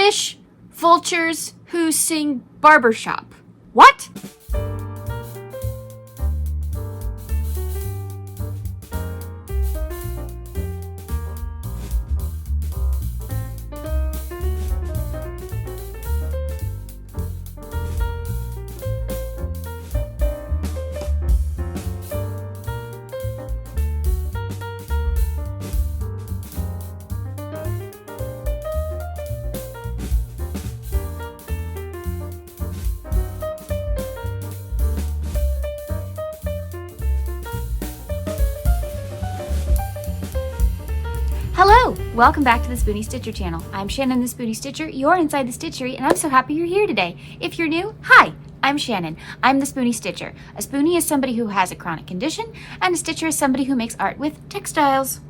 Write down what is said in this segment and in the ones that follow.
British vultures who sing barbershop. What? Hello! Welcome back to the Spoony Stitcher channel. I'm Shannon the Spoony Stitcher, you're inside the Stitchery, and I'm so happy you're here today. If you're new, hi! I'm Shannon. I'm the Spoony Stitcher. A Spoony is somebody who has a chronic condition, and a Stitcher is somebody who makes art with textiles.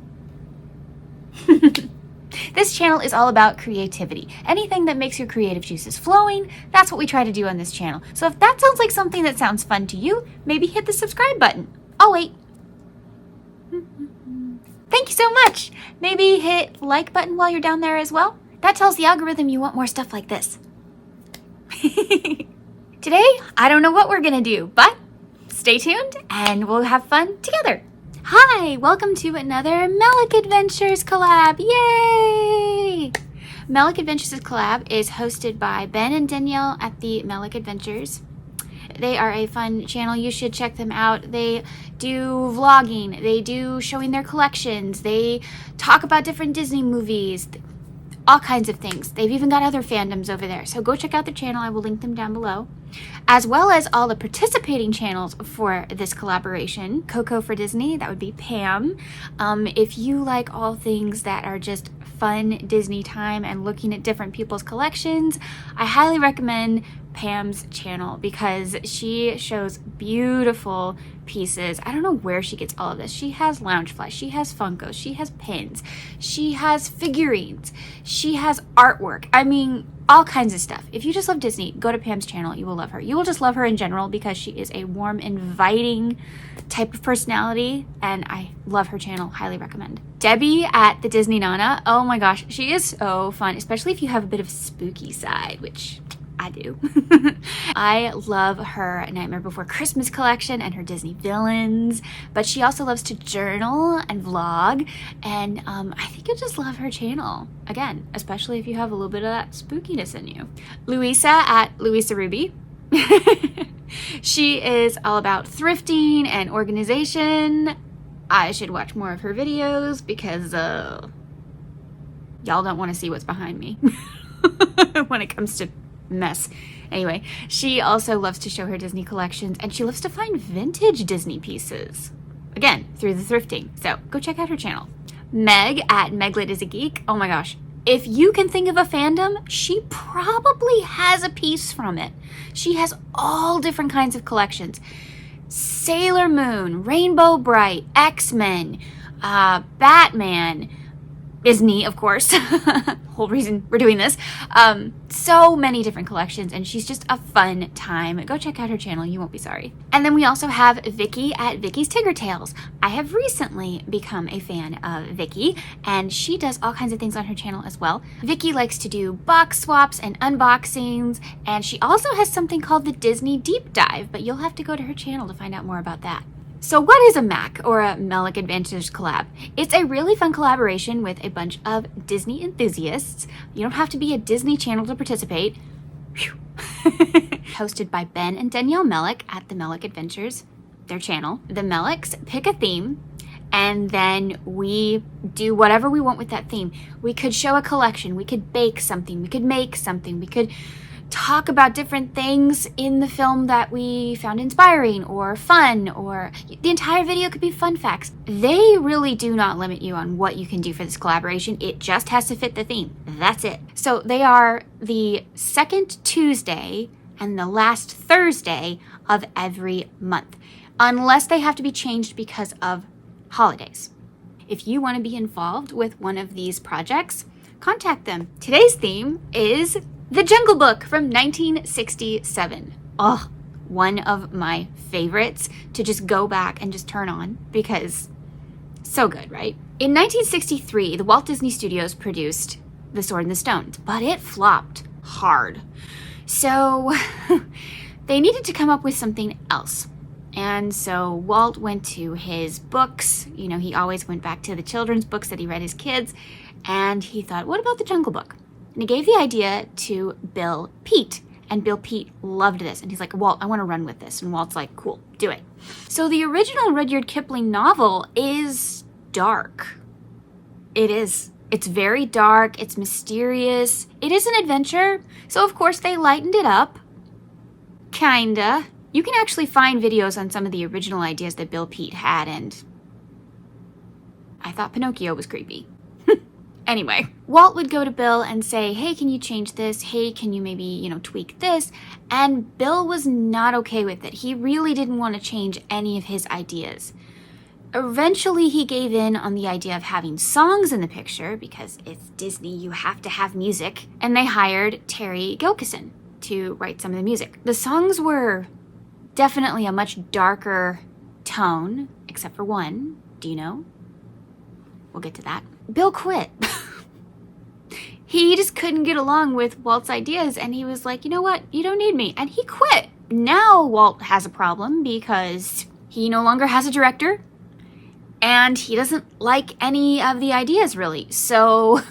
This channel is all about creativity. Anything that makes your creative juices flowing, that's what we try to do on this channel. So if that sounds like something that sounds fun to you, maybe hit the subscribe button. I'll wait. Thank you so much. Maybe hit like button while you're down there as well. That tells the algorithm you want more stuff like this. Today, I don't know what we're gonna do, but stay tuned and we'll have fun together. Hi, welcome to another Melick Adventures collab. Yay! Melick Adventures collab is hosted by Ben and Danielle at the Melik Adventures. They are a fun channel. You should check them out. They do vlogging. They do showing their collections. They talk about different Disney movies, all kinds of things. They've even got other fandoms over there. So go check out their channel. I will link them down below, as well as all the participating channels for this collaboration. Coco for Disney, that would be Pam. If you like all things that are just fun Disney time and looking at different people's collections, I highly recommend Pam's channel because she shows beautiful pieces. I don't know where she gets all of this. She has Loungefly, she has Funkos, she has pins, she has figurines, she has artwork. I mean, all kinds of stuff. If you just love Disney, go to Pam's channel. You will love her. You will just love her in general because she is a warm, inviting type of personality, and I love her channel. Highly recommend. Debbie at the Disney Nana. Oh my gosh, she is so fun, especially if you have a bit of spooky side, which I do. I love her Nightmare Before Christmas collection and her Disney villains, but she also loves to journal and vlog, and I think you'll just love her channel. Again, especially if you have a little bit of that spookiness in you. Louisa at Louisa Ruby. She is all about thrifting and organization. I should watch more of her videos because y'all don't want to see what's behind me when it comes to mess. Anyway, she also loves to show her Disney collections, and she loves to find vintage Disney pieces, again through the thrifting. So go check out her channel. Meg at Meglit is a Geek. Oh my gosh, if you can think of a fandom, she probably has a piece from it. She has all different kinds of collections: Sailor Moon, Rainbow Bright, X-Men, Batman, Disney, of course. Whole reason we're doing this. So many different collections, and she's just a fun time. Go check out her channel. You won't be sorry. And then we also have Vicky at Vicky's Tigger Tales. I have recently become a fan of Vicky, and she does all kinds of things on her channel as well. Vicky likes to do box swaps and unboxings, and she also has something called the Disney Deep Dive, but you'll have to go to her channel to find out more about that. So what is a MAC, or a Melick Adventures collab? It's a really fun collaboration with a bunch of Disney enthusiasts. You don't have to be a Disney channel to participate. Hosted by Ben and Danielle Melick at the Melik Adventures, their channel. The Melicks pick a theme, and then we do whatever we want with that theme. We could show a collection, we could bake something, we could make something, we could talk about different things in the film that we found inspiring or fun, or the entire video could be fun facts. They really do not limit you on what you can do for this collaboration. It just has to fit the theme. That's it. So they are the second Tuesday and the last Thursday of every month, unless they have to be changed because of holidays. If you want to be involved with one of these projects, contact them. Today's theme is The Jungle Book from 1967. Oh, one of my favorites to just go back and just turn on because so good, right? In 1963, the Walt Disney Studios produced The Sword in the Stones, but it flopped hard. So they needed to come up with something else. And so Walt went to his books. You know, he always went back to the children's books that he read as kids. And he thought, what about the Jungle Book? And he gave the idea to Bill Peet. And Bill Peet loved this. And he's like, Walt, I want to run with this. And Walt's like, cool, do it. So the original Rudyard Kipling novel is dark. It is. It's very dark. It's mysterious. It is an adventure. So, of course, they lightened it up. Kinda. You can actually find videos on some of the original ideas that Bill Peet had, and I thought Pinocchio was creepy. Anyway, Walt would go to Bill and say, hey, can you change this? Hey, can you maybe, tweak this? And Bill was not okay with it. He really didn't want to change any of his ideas. Eventually, he gave in on the idea of having songs in the picture, because it's Disney, you have to have music. And they hired Terry Gilkyson to write some of the music. The songs were definitely a much darker tone, except for one. Do you know? We'll get to that. Bill quit. He just couldn't get along with Walt's ideas, and he was like, you know what? You don't need me. And he quit. Now Walt has a problem because he no longer has a director, and he doesn't like any of the ideas, really. So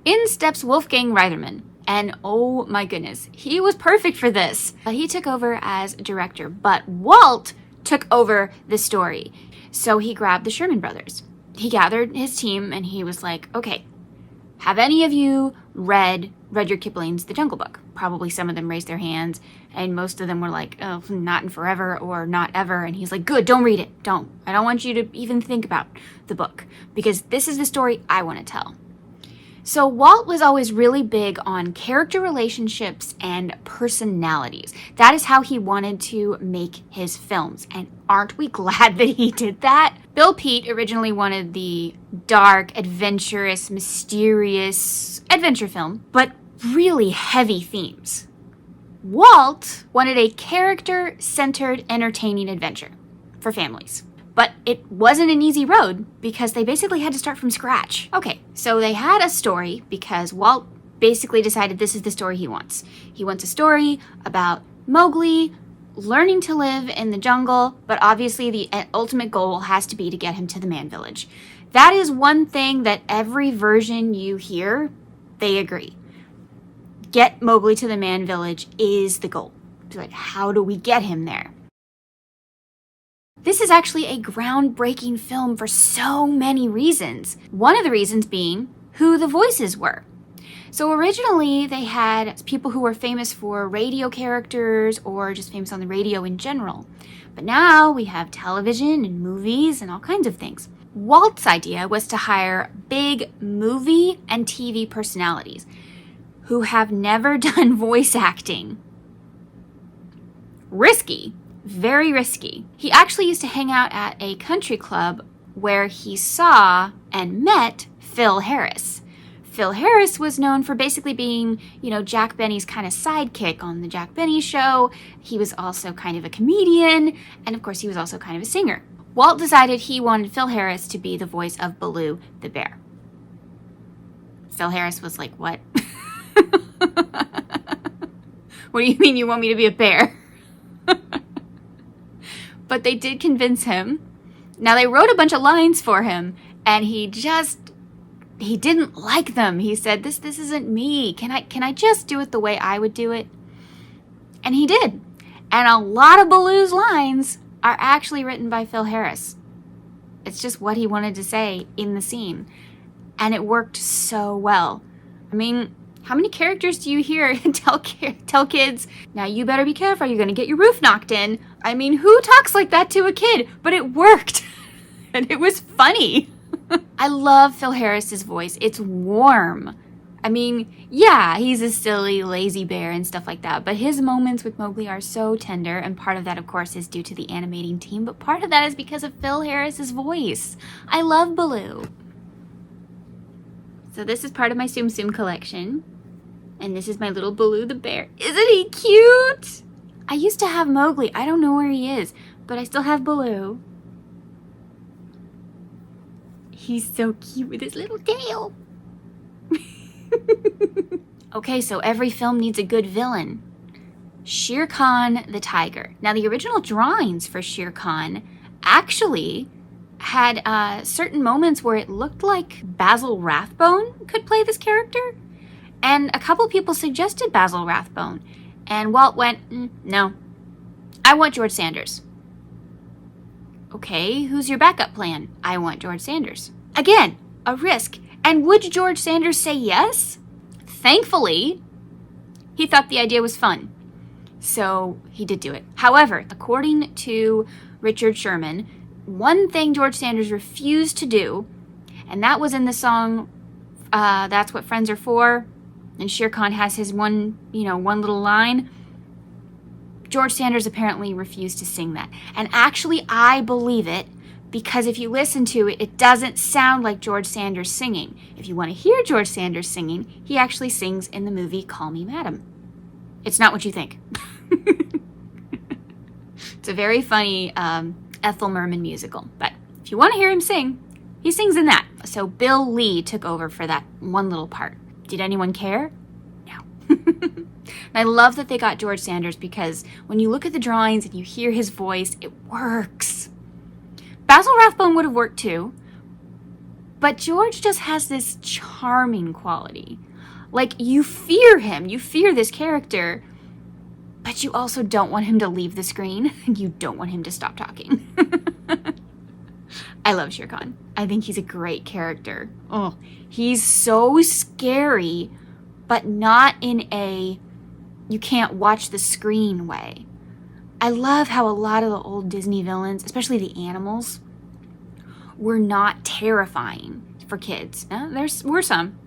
in steps Wolfgang Reitherman. And oh my goodness, he was perfect for this. He took over as director, but Walt took over the story. So he grabbed the Sherman Brothers. He gathered his team and he was like, okay, have any of you read Rudyard Kipling's The Jungle Book? Probably some of them raised their hands, and most of them were like, oh, not in forever or not ever. And he's like, good, don't read it. Don't. I don't want you to even think about the book, because this is the story I want to tell. So Walt was always really big on character relationships and personalities. That is how he wanted to make his films. And aren't we glad that he did that? Bill Peet originally wanted the dark, adventurous, mysterious adventure film, but really heavy themes. Walt wanted a character-centered, entertaining adventure for families. But it wasn't an easy road because they basically had to start from scratch. Okay, so they had a story because Walt basically decided this is the story he wants. He wants a story about Mogli learning to live in the jungle, but obviously the ultimate goal has to be to get him to the man village. That is one thing that every version you hear, they agree. Get Mogli to the man village is the goal. So like, how do we get him there? This is actually a groundbreaking film for so many reasons. One of the reasons being who the voices were. So originally they had people who were famous for radio characters or just famous on the radio in general. But now we have television and movies and all kinds of things. Walt's idea was to hire big movie and TV personalities who have never done voice acting. Risky. Very risky. He actually used to hang out at a country club where he saw and met Phil Harris. Phil Harris was known for basically being, Jack Benny's kind of sidekick on the Jack Benny show. He was also kind of a comedian, and of course he was also kind of a singer. Walt decided he wanted Phil Harris to be the voice of Baloo the bear. Phil Harris was like, what? What do you mean you want me to be a bear? But they did convince him. Now, they wrote a bunch of lines for him, and he didn't like them. He said, this isn't me. Can I just do it the way I would do it? And he did. And a lot of Baloo's lines are actually written by Phil Harris. It's just what he wanted to say in the scene. And it worked so well. I mean, how many characters do you hear tell kids, now you better be careful, you're going to get your roof knocked in? I mean, who talks like that to a kid? But it worked. And it was funny. I love Phil Harris's voice. It's warm. I mean, yeah, he's a silly, lazy bear and stuff like that, but his moments with Mogli are so tender, and part of that, of course, is due to the animating team, but part of that is because of Phil Harris's voice. I love Baloo. So this is part of my Tsum Tsum collection. And this is my little Baloo the bear. Isn't he cute? I used to have Mogli. I don't know where he is, but I still have Baloo. He's so cute with his little tail. Okay, so every film needs a good villain. Shere Khan the tiger. Now, the original drawings for Shere Khan actually had certain moments where it looked like Basil Rathbone could play this character. And a couple people suggested Basil Rathbone. And Walt went, no, I want George Sanders. Okay, who's your backup plan? I want George Sanders. Again, a risk. And would George Sanders say yes? Thankfully, he thought the idea was fun. So he did do it. However, according to Richard Sherman, one thing George Sanders refused to do, and that was in the song, That's What Friends Are For, and Shere Khan has his one little line. George Sanders apparently refused to sing that. And actually, I believe it, because if you listen to it, it doesn't sound like George Sanders singing. If you want to hear George Sanders singing, he actually sings in the movie Call Me Madam. It's not what you think. It's a very funny Ethel Merman musical. But if you want to hear him sing, he sings in that. So Bill Lee took over for that one little part. Did anyone care? No. And I love that they got George Sanders because when you look at the drawings and you hear his voice, it works. Basil Rathbone would have worked too, but George just has this charming quality. Like, you fear him, you fear this character, but you also don't want him to leave the screen, and you don't want him to stop talking. I love Shere Khan. I think he's a great character. Oh, he's so scary, but not in a you can't watch the screen way. I love how a lot of the old Disney villains, especially the animals, were not terrifying for kids. There were some,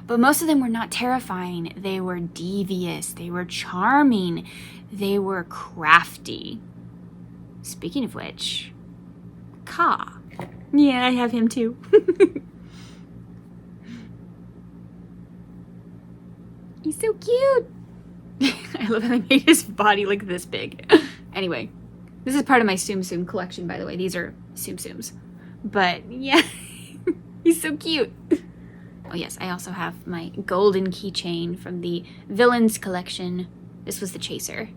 but most of them were not terrifying. They were devious. They were charming. They were crafty. Speaking of which, Ka. Yeah, I have him too. He's so cute. I love how they made his body like this big. Anyway, this is part of my Tsum Tsum collection, by the way. These are Tsum Tsums. But yeah, he's so cute. Oh yes, I also have my golden keychain from the Villains collection. This was the Chaser.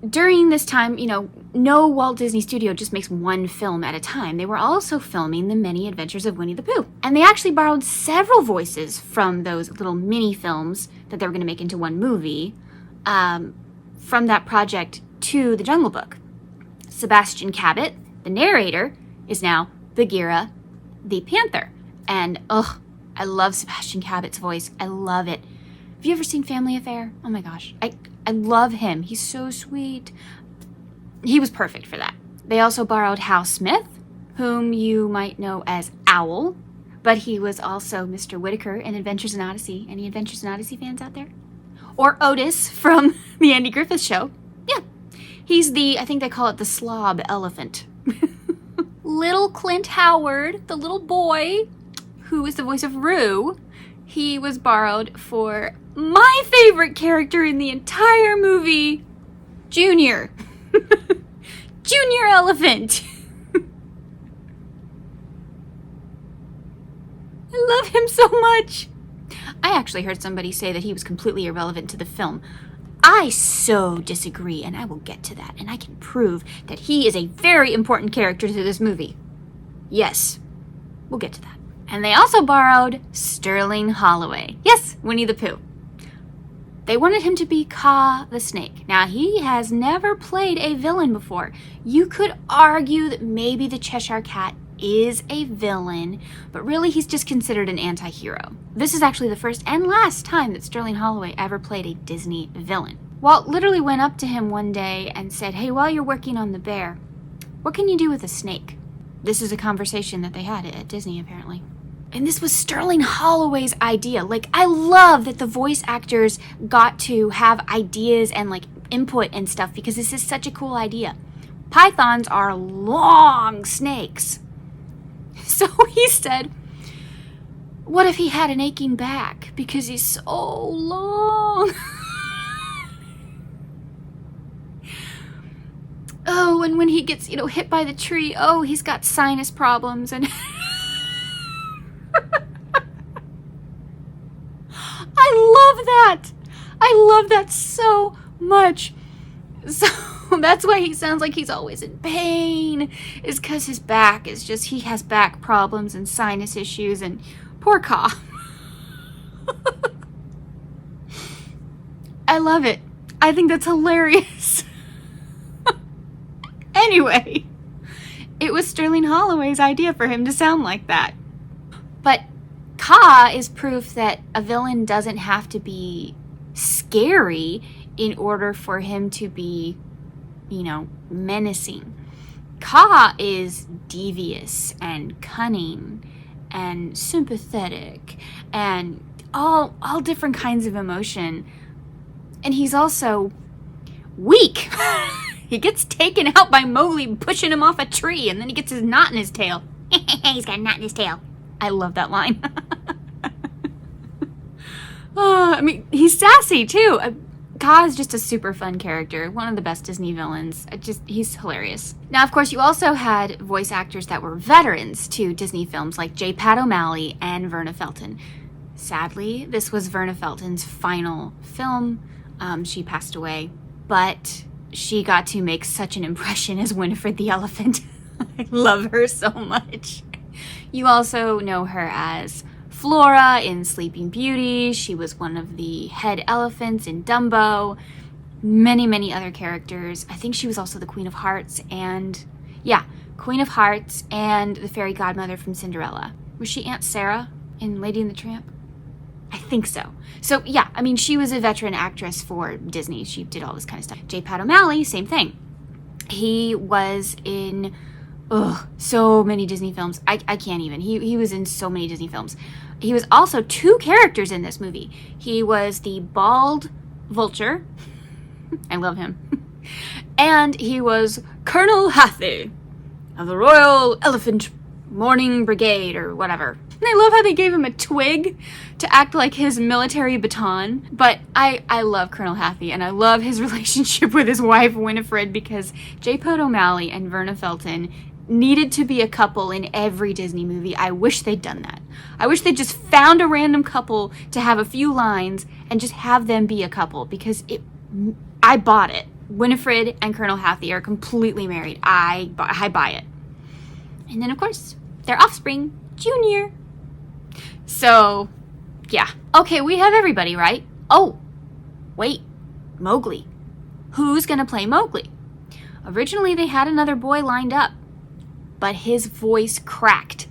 During this time, no Walt Disney Studio just makes one film at a time. They were also filming the many adventures of Winnie the Pooh. And they actually borrowed several voices from those little mini films that they were going to make into one movie from that project to the Jungle Book. Sebastian Cabot, the narrator, is now Bagheera the Panther. And, I love Sebastian Cabot's voice. I love it. Have you ever seen Family Affair? Oh my gosh. I love him. He's so sweet. He was perfect for that. They also borrowed Hal Smith, whom you might know as Owl, but he was also Mr. Whitaker in Adventures in Odyssey. Any Adventures in Odyssey fans out there? Or Otis from the Andy Griffith Show. Yeah. He's I think they call it the slob elephant. Little Clint Howard, the little boy, who is the voice of Roo, he was borrowed for my favorite character in the entire movie, Junior. Junior Elephant. I love him so much. I actually heard somebody say that he was completely irrelevant to the film. I so disagree, and I will get to that, and I can prove that he is a very important character to this movie. Yes, we'll get to that. And they also borrowed Sterling Holloway. Yes, Winnie the Pooh. They wanted him to be Kaa the Snake. Now, he has never played a villain before. You could argue that maybe the Cheshire Cat is a villain, but really he's just considered an anti-hero. This is actually the first and last time that Sterling Holloway ever played a Disney villain. Walt literally went up to him one day and said, "Hey, while you're working on the bear, what can you do with a snake?" This is a conversation that they had at Disney, apparently. And this was Sterling Holloway's idea. Like, I love that the voice actors got to have ideas and input and stuff, because this is such a cool idea. Pythons are long snakes. So he said, what if he had an aching back because he's so long? oh, and when he gets, hit by the tree, oh, he's got sinus problems. And I love that. I love that so much. So that's why he sounds like he's always in pain, is because his back is just, he has back problems and sinus issues, and poor Kaa. I love it. I think that's hilarious. Anyway, it was Sterling Holloway's idea for him to sound like that. But Kaa is proof that a villain doesn't have to be scary in order for him to be, menacing. Kaa is devious and cunning and sympathetic and all different kinds of emotion. And he's also weak. He gets taken out by Mogli pushing him off a tree, and then he gets his knot in his tail. He's got a knot in his tail. I love that line. He's sassy too. Kaa is just a super fun character. One of the best Disney villains. He's hilarious. Now, of course, you also had voice actors that were veterans to Disney films like J. Pat O'Malley and Verna Felton. Sadly, this was Verna Felton's final film. She passed away, but she got to make such an impression as Winifred the Elephant. I love her so much. You also know her as Flora in Sleeping Beauty. She was one of the head elephants in Dumbo. Many, many other characters. I think she was also the Queen of Hearts and the fairy godmother from Cinderella. Was she Aunt Sarah in Lady and the Tramp? I think so. So yeah, she was a veteran actress for Disney. She did all this kind of stuff. J. Pat O'Malley, same thing. He was in so many Disney films. I can't even. He was in so many Disney films. He was also two characters in this movie. He was the bald vulture. I love him. And he was Colonel Hathaway of the Royal Elephant Mourning Brigade or whatever. And I love how they gave him a twig to act like his military baton. But I love Colonel Hathaway, and I love his relationship with his wife, Winifred, because J. Pat O'Malley and Verna Felton needed to be a couple in every Disney movie. I wish they'd done that. I wish they'd just found a random couple to have a few lines and just have them be a couple, because I bought it. Winifred and Colonel Hathaway are completely married. I buy it. And then, of course, their offspring, Junior. So, yeah. Okay, we have everybody, right? Oh, wait. Mogli. Who's going to play Mogli? Originally, they had another boy lined up, but his voice cracked,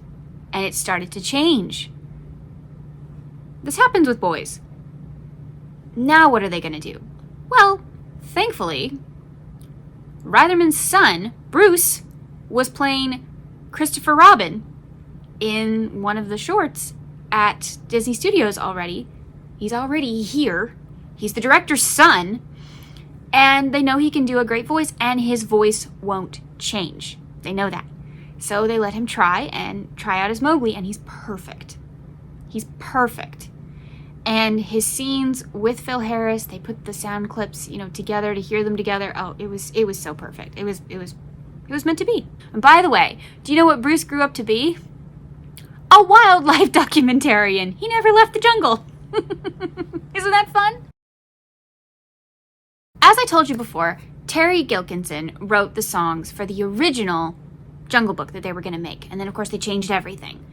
and it started to change. This happens with boys. Now what are they going to do? Well, thankfully, Reitherman's son, Bruce, was playing Christopher Robin in one of the shorts at Disney Studios already. He's already here. He's the director's son, and they know he can do a great voice, and his voice won't change. They know that. So they let him try out as Mogli, and he's perfect. He's perfect. And his scenes with Phil Harris, they put the sound clips, together to hear them together. Oh, it was so perfect. It was meant to be. And by the way, do you know what Bruce grew up to be? A wildlife documentarian. He never left the jungle. Isn't that fun? As I told you before, Terry Gilkinson wrote the songs for the original Jungle Book that they were going to make. And then, of course, they changed everything.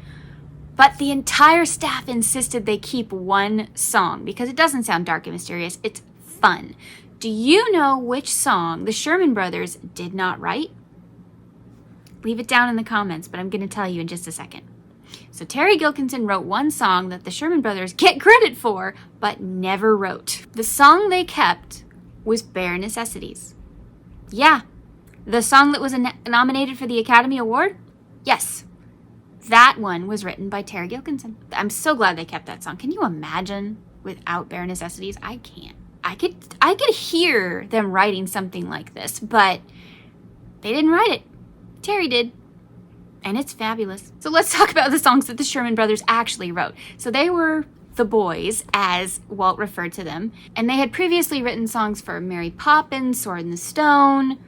But the entire staff insisted they keep one song because it doesn't sound dark and mysterious. It's fun. Do you know which song the Sherman Brothers did not write? Leave it down in the comments, but I'm going to tell you in just a second. So Terry Gilkinson wrote one song that the Sherman Brothers get credit for, but never wrote. The song they kept was Bare Necessities. Yeah, the song that was nominated for the Academy Award? Yes, that one was written by Terry Gilkinson. I'm so glad they kept that song. Can you imagine without Bare Necessities? I can't. I could hear them writing something like this, but they didn't write it. Terry did. And it's fabulous. So let's talk about the songs that the Sherman Brothers actually wrote. So they were the boys, as Walt referred to them. And they had previously written songs for Mary Poppins, Sword in the Stone,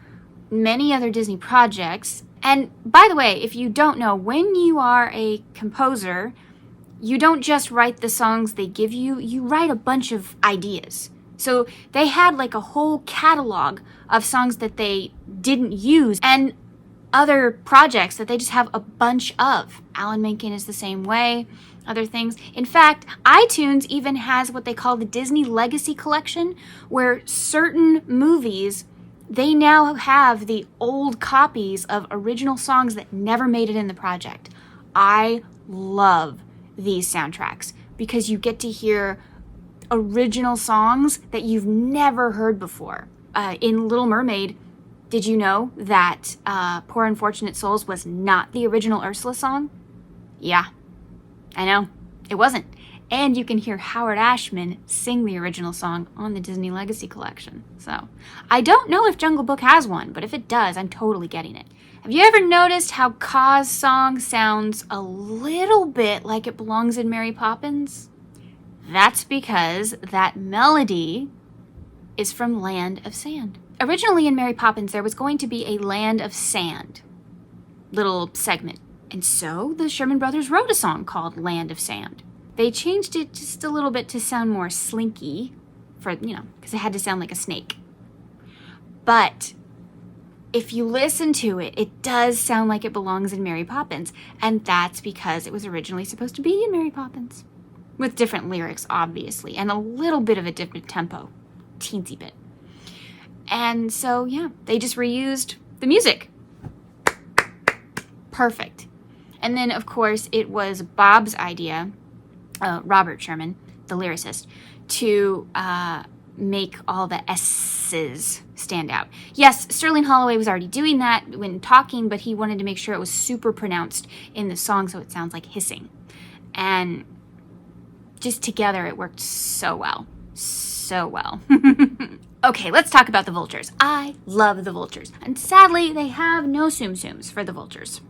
many other Disney projects. And by the way, if you don't know, when you are a composer, you don't just write the songs they give you, you write a bunch of ideas. So they had like a whole catalog of songs that they didn't use and other projects that they just have a bunch of. Alan Menken is the same way, other things. In fact, iTunes even has what they call the Disney Legacy Collection, where certain movies, they now have the old copies of original songs that never made it in the project. I love these soundtracks because you get to hear original songs that you've never heard before. In Little Mermaid, did you know that Poor Unfortunate Souls was not the original Ursula song? Yeah, I know, it wasn't. And you can hear Howard Ashman sing the original song on the Disney Legacy Collection. So, I don't know if Jungle Book has one, but if it does, I'm totally getting it. Have you ever noticed how Kaa's song sounds a little bit like it belongs in Mary Poppins? That's because that melody is from Land of Sand. Originally in Mary Poppins, there was going to be a Land of Sand little segment. And so the Sherman Brothers wrote a song called Land of Sand. They changed it just a little bit to sound more slinky for, because it had to sound like a snake. But if you listen to it, it does sound like it belongs in Mary Poppins. And that's because it was originally supposed to be in Mary Poppins. With different lyrics, obviously, and a little bit of a different tempo. Teensy bit. And so, yeah, they just reused the music. Perfect. And then, of course, it was Bob's idea, Robert Sherman, the lyricist, to make all the S's stand out. Yes, Sterling Holloway was already doing that when talking, but he wanted to make sure it was super pronounced in the song so it sounds like hissing. And just together, it worked so well. So well. Okay, let's talk about the vultures. I love the vultures. And sadly, they have no Tsum Tsums for the vultures.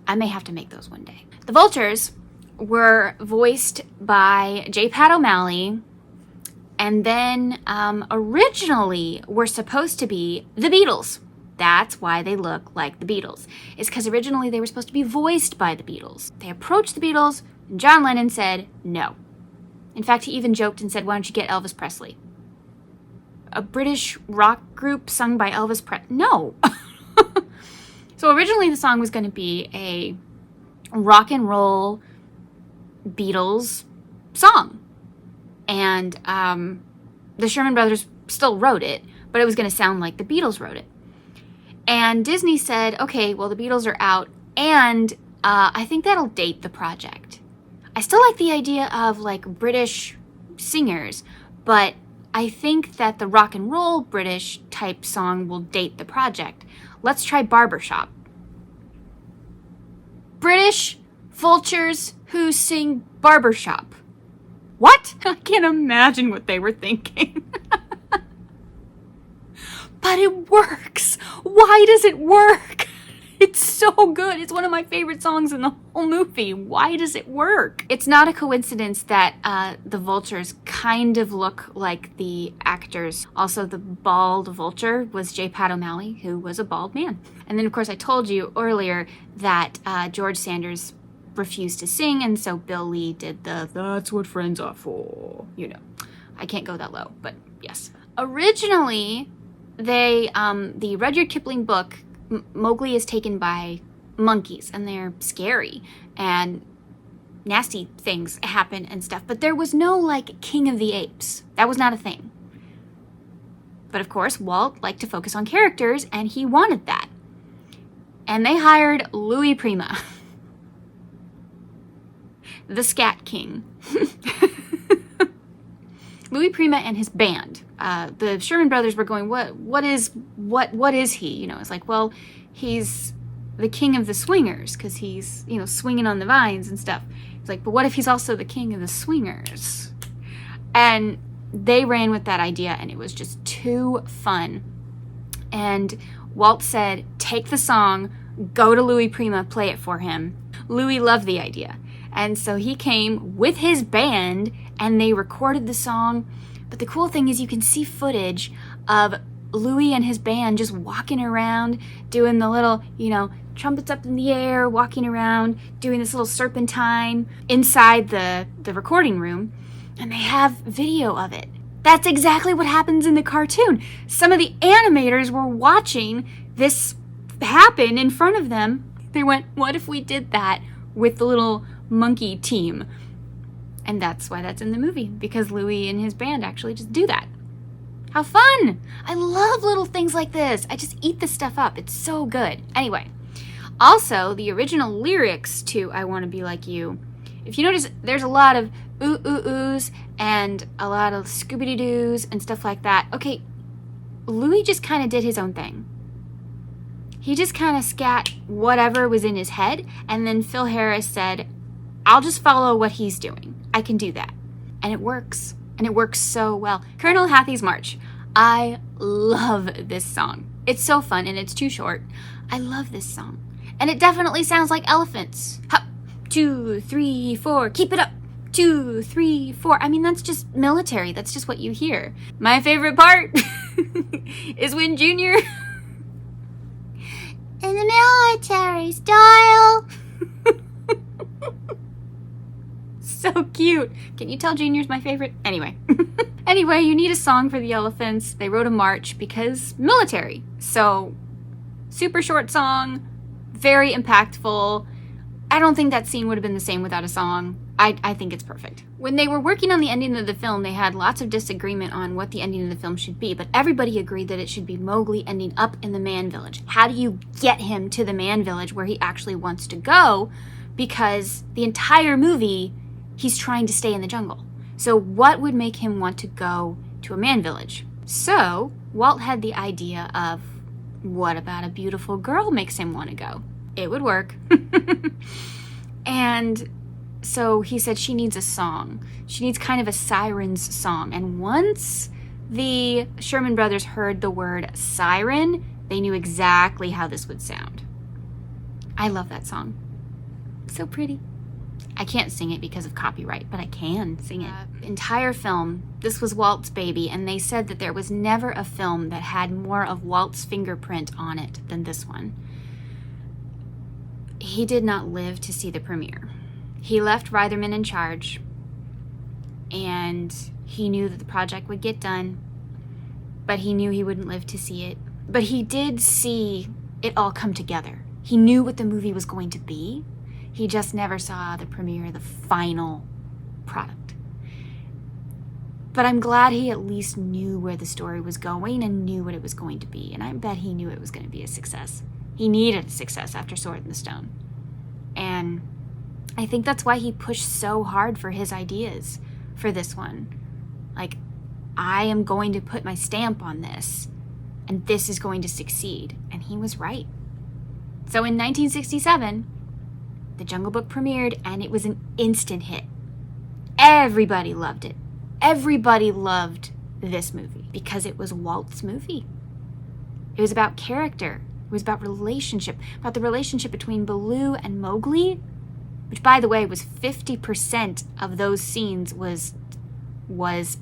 I may have to make those one day. The vultures were voiced by J. Pat O'Malley, and then originally were supposed to be the Beatles. That's why they look like the Beatles. It's because originally they were supposed to be voiced by the Beatles. They approached the Beatles, and John Lennon said no. In fact, he even joked and said, why don't you get Elvis Presley? A British rock group sung by Elvis Presley? No. So originally the song was going to be a rock and roll Beatles song. And the Sherman Brothers still wrote it, but it was going to sound like the Beatles wrote it. And Disney said, okay, well, the Beatles are out, and I think that'll date the project. I still like the idea of like British singers, but I think that the rock and roll British type song will date the project. Let's try Barbershop. British vultures who sing Barbershop. What? I can't imagine what they were thinking. But it works. Why does it work? It's so good. It's one of my favorite songs in the whole movie. Why does it work? It's not a coincidence that the vultures kind of look like the actors. Also, the bald vulture was J. Pat O'Malley, who was a bald man. And then, of course, I told you earlier that George Sanders refused to sing, and so Bill Lee did the "That's what friends are for." I can't go that low, but yes. Originally, the Rudyard Kipling book, Mogli is taken by monkeys, and they're scary, and nasty things happen and stuff. But there was no, like, King of the Apes. That was not a thing. But, of course, Walt liked to focus on characters, and he wanted that. And they hired Louie Prima, the Scat King. Louie Prima and his band. The Sherman Brothers were going, what is he? It's like, well, he's the king of the swingers because he's, swinging on the vines and stuff. It's like, but what if he's also the king of the swingers? And they ran with that idea, and it was just too fun. And Walt said, take the song, go to Louie Prima, play it for him. Louie loved the idea. And so he came with his band, and they recorded the song. But the cool thing is you can see footage of Louie and his band just walking around, doing the little, trumpets up in the air, walking around, doing this little serpentine inside the recording room, and they have video of it. That's exactly what happens in the cartoon. Some of the animators were watching this happen in front of them. They went, what if we did that with the little monkey team? And that's why that's in the movie, because Louie and his band actually just do that. How fun! I love little things like this. I just eat this stuff up. It's so good. Anyway, also, the original lyrics to I Want to Be Like You, if you notice, there's a lot of ooh, ooh, oohs and a lot of Scooby-Doo-doos and stuff like that. Okay, Louie just kind of did his own thing. He just kind of scat whatever was in his head, and then Phil Harris said, I'll just follow what he's doing. I can do that. And it works. And it works so well. Colonel Hathie's March. I love this song. It's so fun, and it's too short. I love this song. And it definitely sounds like elephants. Hup, 2, 3, 4, keep it up. 2, 3, 4. I mean, that's just military. That's just what you hear. My favorite part is when Junior in the military style. So cute. Can you tell Junior's my favorite? Anyway. Anyway, you need a song for the elephants. They wrote a march because military. So, super short song, very impactful. I don't think that scene would have been the same without a song. I think it's perfect. When they were working on the ending of the film, they had lots of disagreement on what the ending of the film should be, but everybody agreed that it should be Mowgli ending up in the man village. How do you get him to the man village where he actually wants to go? Because the entire movie, he's trying to stay in the jungle. So what would make him want to go to a man village? So Walt had the idea of, what about a beautiful girl makes him want to go? It would work. And so he said she needs a song. She needs kind of a siren's song. And once the Sherman Brothers heard the word siren, they knew exactly how this would sound. I love that song. So pretty. I can't sing it because of copyright, but I can sing it. Entire film, this was Walt's baby, and they said that there was never a film that had more of Walt's fingerprint on it than this one. He did not live to see the premiere. He left Reitherman in charge, and he knew that the project would get done, but he knew he wouldn't live to see it. But he did see it all come together. He knew what the movie was going to be. He just never saw the premiere, the final product. But I'm glad he at least knew where the story was going and knew what it was going to be. And I bet he knew it was going to be a success. He needed a success after Sword in the Stone. And I think that's why he pushed so hard for his ideas for this one. Like, I am going to put my stamp on this, and this is going to succeed. And he was right. So in 1967, The Jungle Book premiered, and it was an instant hit. Everybody loved it. Everybody loved this movie because it was Walt's movie. It was about character. It was about relationship, about the relationship between Baloo and Mowgli, which, by the way, was 50% of those scenes was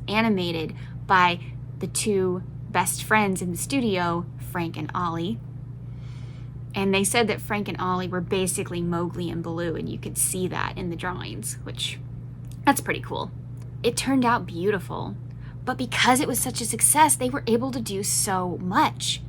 animated by the two best friends in the studio, Frank and Ollie. And they said that Frank and Ollie were basically Mowgli and Baloo, and you could see that in the drawings, which, that's pretty cool. It turned out beautiful, but because it was such a success, they were able to do so much.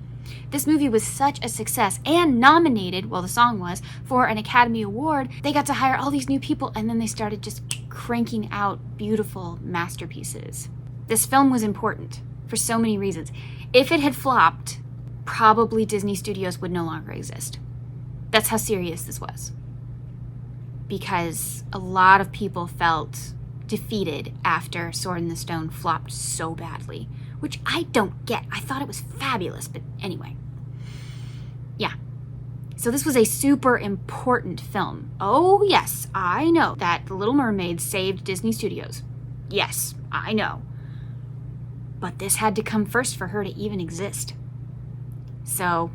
This movie was such a success and nominated, well, the song was, for an Academy Award. They got to hire all these new people, and then they started just cranking out beautiful masterpieces. This film was important for so many reasons. If it had flopped, probably Disney Studios would no longer exist. That's how serious this was. Because a lot of people felt defeated after Sword in the Stone flopped so badly, which I don't get. I thought it was fabulous, but anyway. Yeah. So this was a super important film. Oh yes, I know that The Little Mermaid saved Disney Studios. Yes, I know. But this had to come first for her to even exist. So,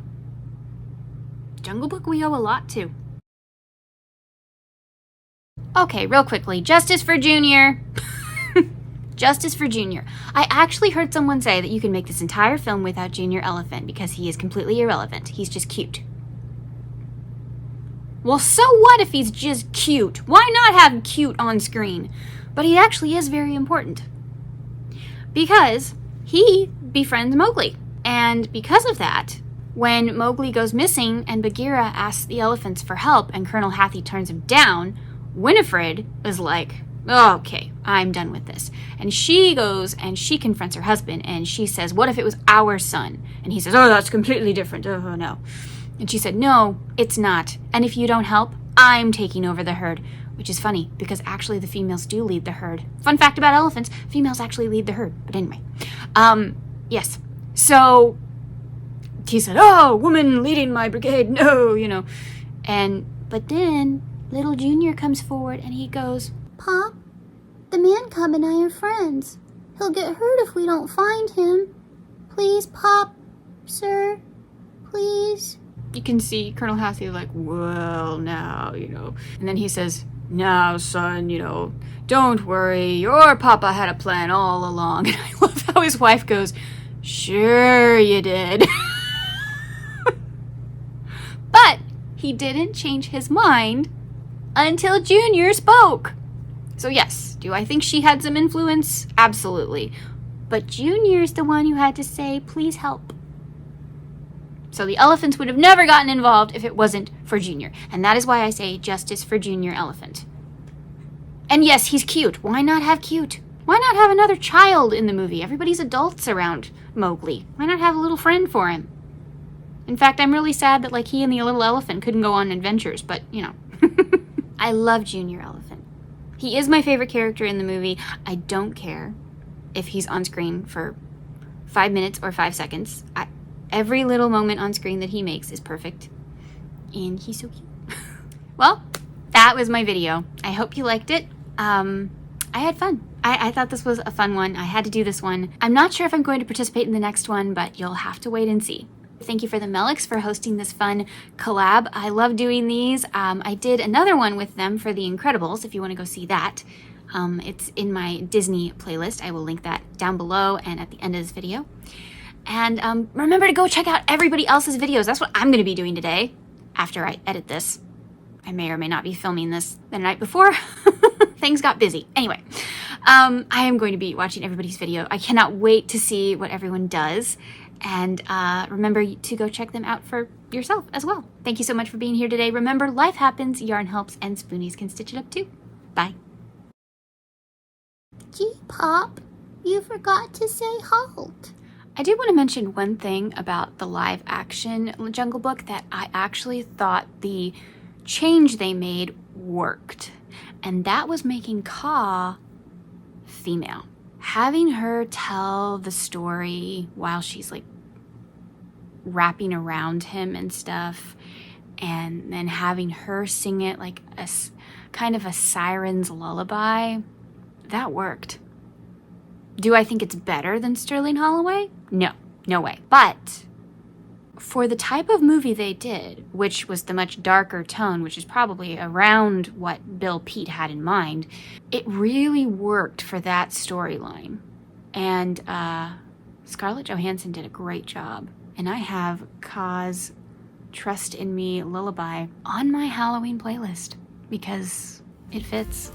Jungle Book we owe a lot to. Okay, real quickly, justice for Junior. Justice for Junior. I actually heard someone say that you can make this entire film without Junior Elephant because he is completely irrelevant. He's just cute. Well, so what if he's just cute? Why not have cute on screen? But he actually is very important because he befriends Mogli. And because of that, when Mogli goes missing and Bagheera asks the elephants for help and Colonel Hathi turns him down, Winifred is like, oh, okay, I'm done with this. And she goes and she confronts her husband and she says, what if it was our son? And he says, oh, that's completely different. Oh, no. And she said, no, it's not. And if you don't help, I'm taking over the herd. Which is funny because actually the females do lead the herd. Fun fact about elephants, females actually lead the herd. But anyway, yes. So he said, oh, woman leading my brigade, no, you know. But then little Junior comes forward and he goes, Pop, the man cub and I are friends. He'll get hurt if we don't find him. Please, Pop, sir, please. You can see Colonel Hathi like, well, now, you know. And then he says, now, son, you know, don't worry. Your papa had a plan all along. And I love how his wife goes, sure you did. But he didn't change his mind until Junior spoke. So yes, do I think she had some influence? Absolutely. But Junior's the one who had to say, please help. So the elephants would have never gotten involved if it wasn't for Junior. And that is why I say justice for Junior Elephant. And yes, he's cute. Why not have cute? Why not have another child in the movie? Everybody's adults around Mowgli. Why not have a little friend for him? In fact, I'm really sad that like he and the little elephant couldn't go on adventures, but you know. I love Junior Elephant. He is my favorite character in the movie. I don't care if he's on screen for 5 minutes or 5 seconds. Every little moment on screen that he makes is perfect. And he's so cute. Well, that was my video. I hope you liked it. I had fun. I thought this was a fun one. I had to do this one. I'm not sure if I'm going to participate in the next one, but you'll have to wait and see. Thank you for the Melicks for hosting this fun collab. I love doing these. I did another one with them for The Incredibles, if you want to go see that. It's in my Disney playlist. I will link that down below and at the end of this video. And remember to go check out everybody else's videos. That's what I'm going to be doing today after I edit this. I may or may not be filming this the night before. Things got busy. Anyway, I am going to be watching everybody's video. I cannot wait to see what everyone does. And remember to go check them out for yourself as well. Thank you so much for being here today. Remember, life happens, yarn helps, and spoonies can stitch it up too. Bye. Gee, Pop, you forgot to say halt. I did want to mention one thing about the live action Jungle Book that I actually thought the change they made worked. And that was making Kaa female. Having her tell the story while she's like wrapping around him and stuff, and then having her sing it like a kind of a siren's lullaby, that worked. Do I think it's better than Sterling Holloway? No, no way. But for the type of movie they did, which was the much darker tone, which is probably around what Bill Pete had in mind, it really worked for that storyline. And Scarlett Johansson did a great job. And I have Kaa's Trust in Me lullaby on my Halloween playlist because it fits.